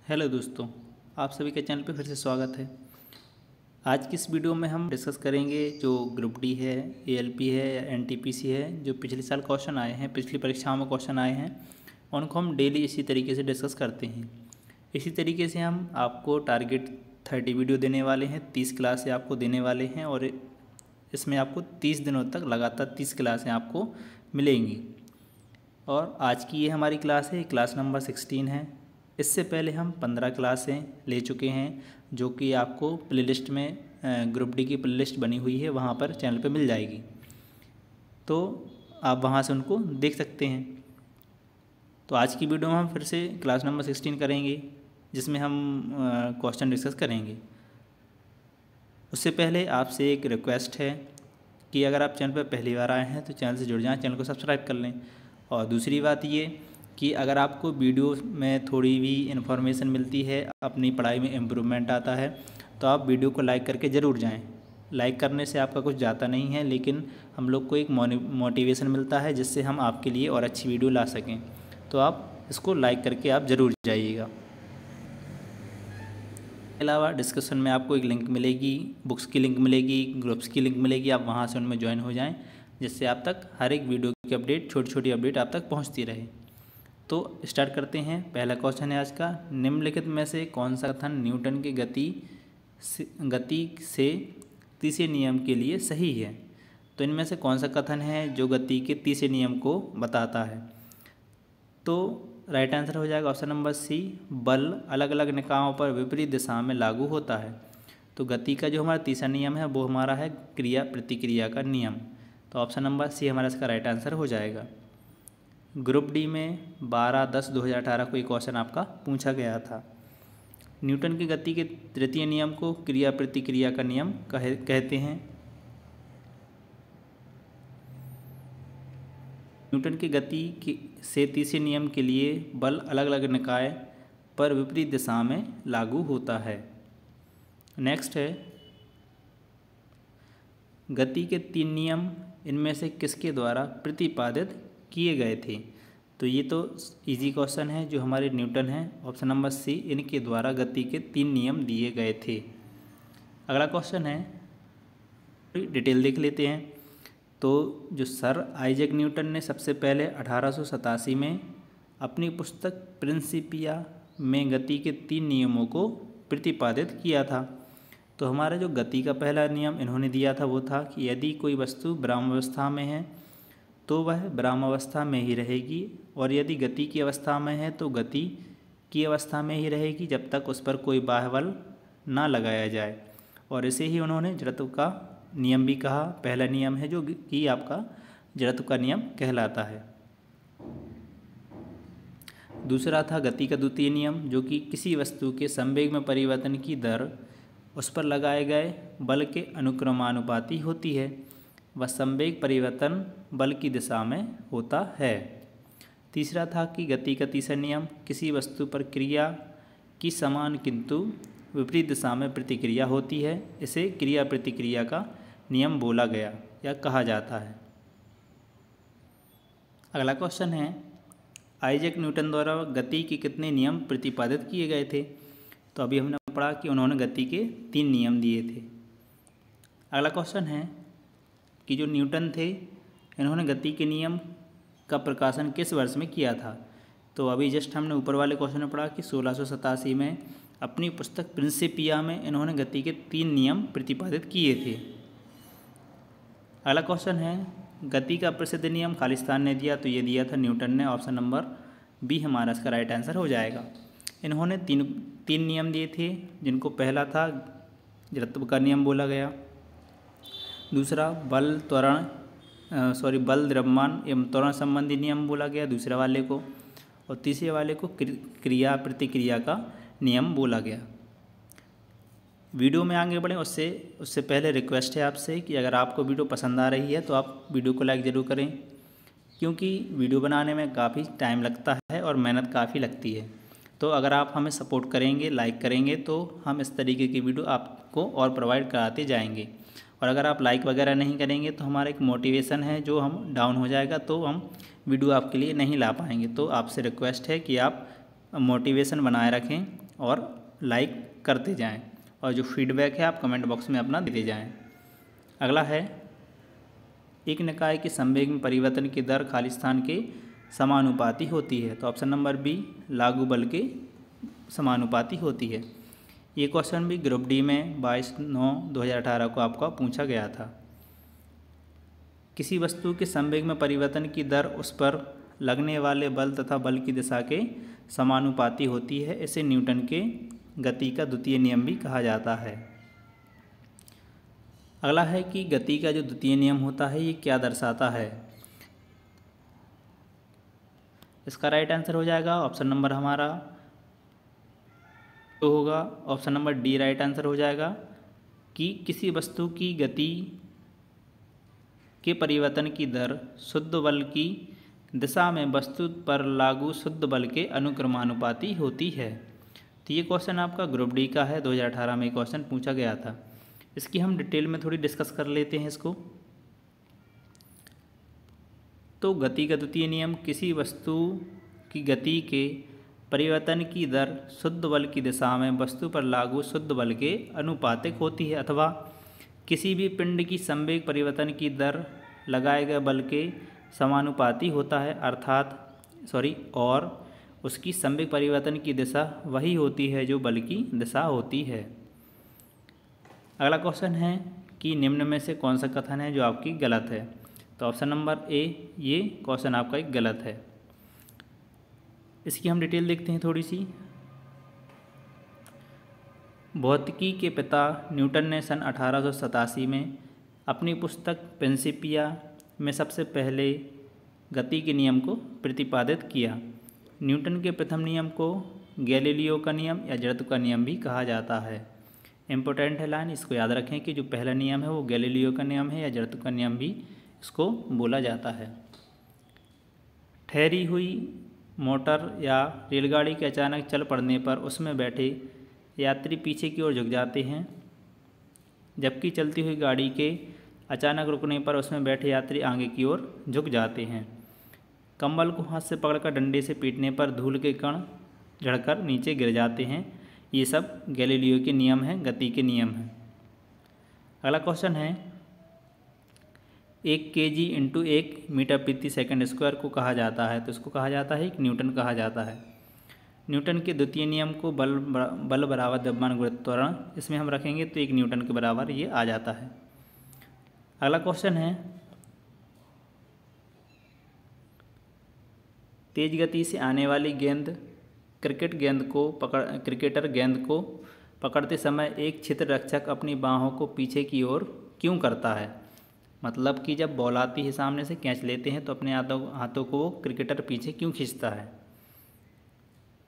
Hello दोस्तों, आप सभी के चैनल पे फिर से स्वागत है। आज की इस वीडियो में हम डिस्कस करेंगे जो ग्रुप डी है, एएलपी है या एनटीपीसी है, जो पिछले साल क्वेश्चन आए हैं, पिछली परीक्षाओं में क्वेश्चन आए हैं, उनको हम डेली इसी तरीके से डिस्कस करते हैं। इसी तरीके से हम आपको टारगेट 30 वीडियो देने वाले हैं, 30 क्लासें आपको देने वाले हैं और इसमें आपको 30 दिनों तक लगातार 30 क्लासें आपको मिलेंगी। और आज की ये हमारी क्लास है, क्लास नंबर 16 है। इससे पहले हम 15 क्लासें ले चुके हैं, जो कि आपको प्लेलिस्ट में ग्रुप डी की प्लेलिस्ट बनी हुई है, वहाँ पर चैनल पे मिल जाएगी, तो आप वहाँ से उनको देख सकते हैं। तो आज की वीडियो में हम फिर से क्लास नंबर 16 करेंगे, जिसमें हम क्वेश्चन डिस्कस करेंगे। उससे पहले आपसे एक रिक्वेस्ट है कि अगर आप चैनल पर पहली बार आए हैं तो चैनल से जुड़ जाएं, चैनल को सब्सक्राइब कर लें। और दूसरी बात ये कि अगर आपको वीडियो में थोड़ी भी इन्फॉर्मेशन मिलती है, अपनी पढ़ाई में इम्प्रूवमेंट आता है, तो आप वीडियो को लाइक करके ज़रूर जाएं। लाइक करने से आपका कुछ जाता नहीं है, लेकिन हम लोग को एक मोटिवेशन मिलता है, जिससे हम आपके लिए और अच्छी वीडियो ला सकें। तो आप इसको लाइक करके आप ज़रूर जाइएगा। इसके अलावा डिस्कशन में आपको एक लिंक मिलेगी, बुक्स की लिंक मिलेगी, ग्रुप्स की लिंक मिलेगी, आप वहाँ से उनमें ज्वाइन हो जाएं, जिससे आप तक हर एक वीडियो की अपडेट, छोटी छोटी अपडेट आप तक पहुँचती रहे। तो स्टार्ट करते हैं। पहला क्वेश्चन है आज का, निम्नलिखित में से कौन सा कथन न्यूटन की गति से तीसरे नियम के लिए सही है? तो इनमें से कौन सा कथन है जो गति के तीसरे नियम को बताता है? तो राइट आंसर हो जाएगा ऑप्शन नंबर सी, बल अलग अलग निकायों पर विपरीत दिशा में लागू होता है। तो गति का जो हमारा तीसरा नियम है वो हमारा है क्रिया प्रतिक्रिया का नियम। तो ऑप्शन नंबर सी हमारा इसका राइट आंसर हो जाएगा। ग्रुप डी में 12/10/2018 को एक क्वेश्चन आपका पूछा गया था। न्यूटन की गति के तृतीय नियम को क्रिया प्रतिक्रिया का नियम कहते हैं। न्यूटन की गति से तीसरे नियम के लिए बल अलग अलग निकाय पर विपरीत दिशा में लागू होता है। नेक्स्ट है, गति के 3 नियम इनमें से किसके द्वारा प्रतिपादित किए गए थे? तो ये तो इजी क्वेश्चन है, जो हमारे न्यूटन हैं, ऑप्शन नंबर सी, इनके द्वारा गति के 3 नियम दिए गए थे। अगला क्वेश्चन है, डिटेल देख लेते हैं। तो जो सर आइजैक न्यूटन ने सबसे पहले 1887 में अपनी पुस्तक प्रिंसिपिया में गति के 3 नियमों को प्रतिपादित किया था। तो हमारा जो गति का पहला नियम इन्होंने दिया था वो था कि यदि कोई वस्तु ब्रह्मावस्था में है तो वह ब्रह्मावस्था में ही रहेगी, और यदि गति की अवस्था में है तो गति की अवस्था में ही रहेगी जब तक उस पर कोई बाह्य बल ना लगाया जाए। और इसे ही उन्होंने जड़त्व का नियम भी कहा। पहला नियम है जो कि आपका जड़त्व का नियम कहलाता है। दूसरा था गति का द्वितीय नियम, जो कि किसी वस्तु के संवेग में परिवर्तन की दर उस पर लगाए गए बल के अनुक्रमानुपाती होती है। वह संवेग परिवर्तन बल की दिशा में होता है। तीसरा था कि गति का तीसरा नियम, किसी वस्तु पर क्रिया की समान किंतु विपरीत दिशा में प्रतिक्रिया होती है, इसे क्रिया प्रतिक्रिया का नियम बोला गया या कहा जाता है। अगला क्वेश्चन है, आइजैक न्यूटन द्वारा गति के कितने नियम प्रतिपादित किए गए थे? तो अभी हमने पढ़ा कि उन्होंने गति के 3 नियम दिए थे। अगला क्वेश्चन है कि जो न्यूटन थे, इन्होंने गति के नियम का प्रकाशन किस वर्ष में किया था? तो अभी जस्ट हमने ऊपर वाले क्वेश्चन में पढ़ा कि 1687 में अपनी पुस्तक प्रिंसिपिया में इन्होंने गति के 3 नियम प्रतिपादित किए थे। अगला क्वेश्चन है, गति का प्रसिद्ध नियम खालिस्तान ने दिया? तो ये दिया था न्यूटन ने, ऑप्शन नंबर बी हमारा इसका राइट आंसर हो जाएगा। इन्होंने तीन नियम दिए थे, जिनको पहला था जड़त्व का नियम बोला गया, दूसरा बल द्रव्यमान एवं त्वरण संबंधी नियम बोला गया दूसरे वाले को, और तीसरे वाले को क्रिया प्रतिक्रिया का नियम बोला गया। वीडियो में आगे बढ़ें उससे पहले रिक्वेस्ट है आपसे कि अगर आपको वीडियो पसंद आ रही है तो आप वीडियो को लाइक ज़रूर करें, क्योंकि वीडियो बनाने में काफ़ी टाइम लगता है और मेहनत काफ़ी लगती है। तो अगर आप हमें सपोर्ट करेंगे, लाइक करेंगे, तो हम इस तरीके की वीडियो आपको और प्रोवाइड कराते जाएंगे। और अगर आप लाइक वगैरह नहीं करेंगे तो हमारा एक मोटिवेशन है जो हम डाउन हो जाएगा, तो हम वीडियो आपके लिए नहीं ला पाएंगे। तो आपसे रिक्वेस्ट है कि आप मोटिवेशन बनाए रखें और लाइक करते जाएं और जो फीडबैक है आप कमेंट बॉक्स में अपना देते जाएं। अगला है, एक निकाय के संवेग में परिवर्तन की दर खाली स्थान के समानुपाती होती है। तो ऑप्शन नंबर बी, लागू बल के समानुपाती होती है। ये क्वेश्चन भी ग्रुप डी में 22/9/2018 को आपका पूछा गया था। किसी वस्तु के संवेग में परिवर्तन की दर उस पर लगने वाले बल तथा बल की दिशा के समानुपाती होती है। इसे न्यूटन के गति का द्वितीय नियम भी कहा जाता है। अगला है कि गति का जो द्वितीय नियम होता है ये क्या दर्शाता है। इसका राइट आंसर हो जाएगा ऑप्शन नंबर हमारा तो होगा option number D right answer हो जाएगा कि किसी वस्तु की गति के परिवर्तन की दर शुद्ध बल की दिशा में वस्तु पर लागू शुद्ध बल के अनुक्रमानुपाती होती है। तो ये क्वेश्चन आपका ग्रुप डी का है, 2018 में क्वेश्चन पूछा गया था। इसकी हम डिटेल में थोड़ी डिस्कस कर लेते हैं इसको। तो गति का द्वितीय नियम किसी वस्तु की गति के परिवर्तन की दर शुद्ध बल की दिशा में वस्तु पर लागू शुद्ध बल के अनुपातिक होती है, अथवा किसी भी पिंड की संवेग परिवर्तन की दर लगाए गए बल के समानुपाती होता है, और उसकी संवेग परिवर्तन की दिशा वही होती है जो बल की दिशा होती है। अगला क्वेश्चन है कि निम्न में से कौन सा कथन है जो आपकी गलत है। तो ऑप्शन नंबर ए, ये क्वेश्चन आपका एक गलत है। इसकी हम डिटेल देखते हैं थोड़ी सी। भौतिकी के पिता न्यूटन ने सन 1887 में अपनी पुस्तक प्रिंसिपिया में सबसे पहले गति के नियम को प्रतिपादित किया। न्यूटन के प्रथम नियम को गैलीलियो का नियम या जड़त्व का नियम भी कहा जाता है। इम्पोर्टेंट है लाइन, इसको याद रखें कि जो पहला नियम है वो गैलीलियो का नियम है या जड़त्व का नियम भी इसको बोला जाता है। ठहरी हुई मोटर या रेलगाड़ी के अचानक चल पड़ने पर उसमें बैठे यात्री पीछे की ओर झुक जाते हैं, जबकि चलती हुई गाड़ी के अचानक रुकने पर उसमें बैठे यात्री आगे की ओर झुक जाते हैं। कंबल को हाथ से पकड़कर डंडे से पीटने पर धूल के कण झड़कर नीचे गिर जाते हैं। ये सब गैलीलियो के नियम हैं, गति के नियम हैं। अगला क्वेश्चन है, 1 kg इंटू 1 मीटर प्रति सेकंड स्क्वायर को कहा जाता है। तो इसको कहा जाता है एक न्यूटन कहा जाता है। न्यूटन के द्वितीय नियम को बल बराबर द्रव्यमान गुणित त्वरण, इसमें हम रखेंगे तो 1 न्यूटन के बराबर ये आ जाता है। अगला क्वेश्चन है, तेज गति से आने वाली गेंद क्रिकेटर गेंद को पकड़ते समय एक छिद्र रक्षक अपनी बाहों को पीछे की ओर क्यों करता है। मतलब कि जब बॉल आती है सामने से कैच लेते हैं तो अपने हाथों को वो क्रिकेटर पीछे क्यों खींचता है।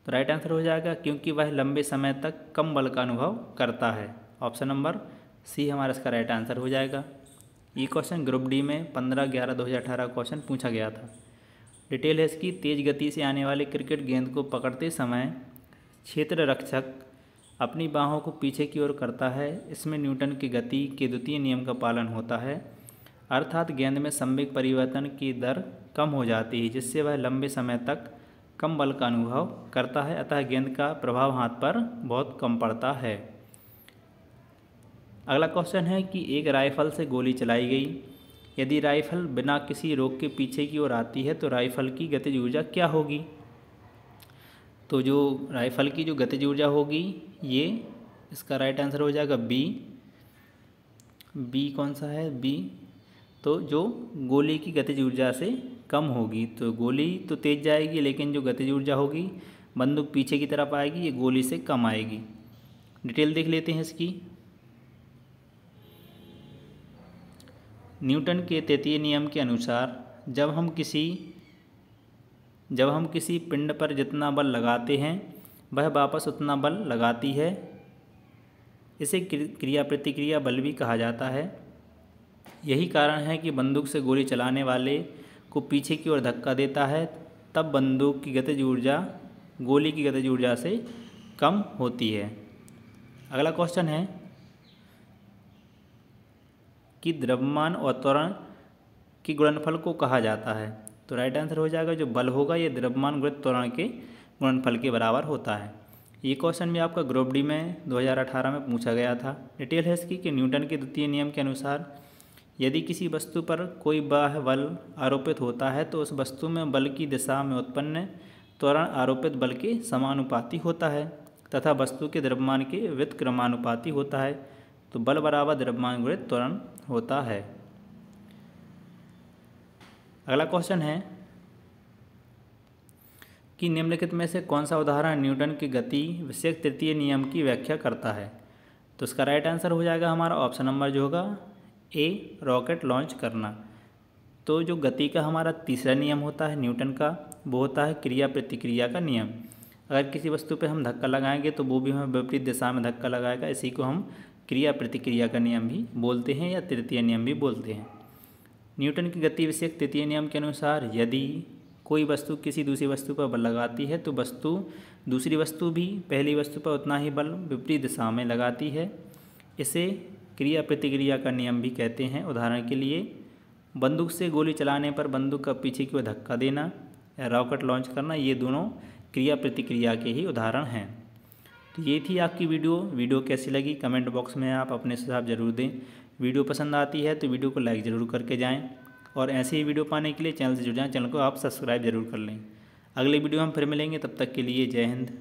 तो राइट आंसर हो जाएगा क्योंकि वह लंबे समय तक कम बल का अनुभव करता है। ऑप्शन नंबर सी हमारा इसका राइट आंसर हो जाएगा। ये क्वेश्चन ग्रुप डी में 15/11/2018 क्वेश्चन पूछा गया था। डिटेल है इसकी, तेज गति से आने वाले क्रिकेट गेंद को पकड़ते समय क्षेत्र रक्षक अपनी बाहों को पीछे की ओर करता है। इसमें न्यूटन की गति के द्वितीय नियम का पालन होता है, अर्थात गेंद में संवेग परिवर्तन की दर कम हो जाती है, जिससे वह लंबे समय तक कम बल का अनुभव करता है, अतः गेंद का प्रभाव हाथ पर बहुत कम पड़ता है। अगला क्वेश्चन है कि एक राइफल से गोली चलाई गई, यदि राइफल बिना किसी रोक के पीछे की ओर आती है तो राइफल की गतिज ऊर्जा क्या होगी। तो जो राइफल की जो गतिज ऊर्जा होगी ये इसका राइट आंसर हो जाएगा बी कौन सा है, बी। तो जो गोली की गतिज ऊर्जा से कम होगी। तो गोली तो तेज जाएगी लेकिन जो गतिज ऊर्जा होगी बंदूक पीछे की तरफ आएगी, ये गोली से कम आएगी। डिटेल देख लेते हैं इसकी। न्यूटन के तृतीय नियम के अनुसार जब हम किसी पिंड पर जितना बल लगाते हैं वह वापस उतना बल लगाती है। इसे क्रिया प्रतिक्रिया बल भी कहा जाता है। यही कारण है कि बंदूक से गोली चलाने वाले को पीछे की ओर धक्का देता है, तब बंदूक की गतिज ऊर्जा गोली की गतिज ऊर्जा से कम होती है। अगला क्वेश्चन है कि द्रव्यमान और त्वरण के गुणनफल को कहा जाता है। तो राइट आंसर हो जाएगा जो बल होगा ये द्रव्यमान गुणित त्वरण के गुणनफल के बराबर होता है। ये क्वेश्चन भी आपका ग्रुप डी में 2018 में पूछा गया था। डिटेल है इसकी कि न्यूटन के द्वितीय नियम के अनुसार यदि किसी वस्तु पर कोई बाह्य बल आरोपित होता है तो उस वस्तु में बल की दिशा में उत्पन्न त्वरण आरोपित बल के समानुपाती होता है तथा वस्तु के द्रव्यमान के व्युत्क्रमानुपाती होता है। तो बल बराबर द्रव्यमान गुणित त्वरण होता है। अगला क्वेश्चन है कि निम्नलिखित में से कौन सा उदाहरण न्यूटन की गति विषयक तृतीय नियम की व्याख्या करता है। तो इसका राइट आंसर हो जाएगा हमारा ऑप्शन नंबर जो होगा ए, रॉकेट लॉन्च करना। तो जो गति का हमारा तीसरा नियम होता है न्यूटन का, वो होता है क्रिया प्रतिक्रिया का नियम। अगर किसी वस्तु पे हम धक्का लगाएंगे तो वो भी हमें विपरीत दिशा में धक्का लगाएगा। इसी को हम क्रिया प्रतिक्रिया का नियम भी बोलते हैं या तृतीय नियम भी बोलते हैं। न्यूटन की गति विषयक तृतीय नियम के अनुसार यदि कोई वस्तु किसी दूसरी वस्तु पर बल लगाती है तो दूसरी वस्तु भी पहली वस्तु पर उतना ही बल विपरीत दिशा में लगाती है। इसे क्रिया प्रतिक्रिया का नियम भी कहते हैं। उदाहरण के लिए बंदूक से गोली चलाने पर बंदूक का पीछे की ओर धक्का देना या रॉकेट लॉन्च करना, ये दोनों क्रिया प्रतिक्रिया के ही उदाहरण हैं। तो ये थी आपकी वीडियो कैसी लगी कमेंट बॉक्स में आप अपने सुझाव जरूर दें। वीडियो पसंद आती है तो वीडियो को लाइक ज़रूर करके जाएं और ऐसे ही वीडियो पाने के लिए चैनल से जुड़ जाएं। चैनल को आप सब्सक्राइब जरूर कर लें। अगले वीडियो हम फिर मिलेंगे, तब तक के लिए जय हिंद।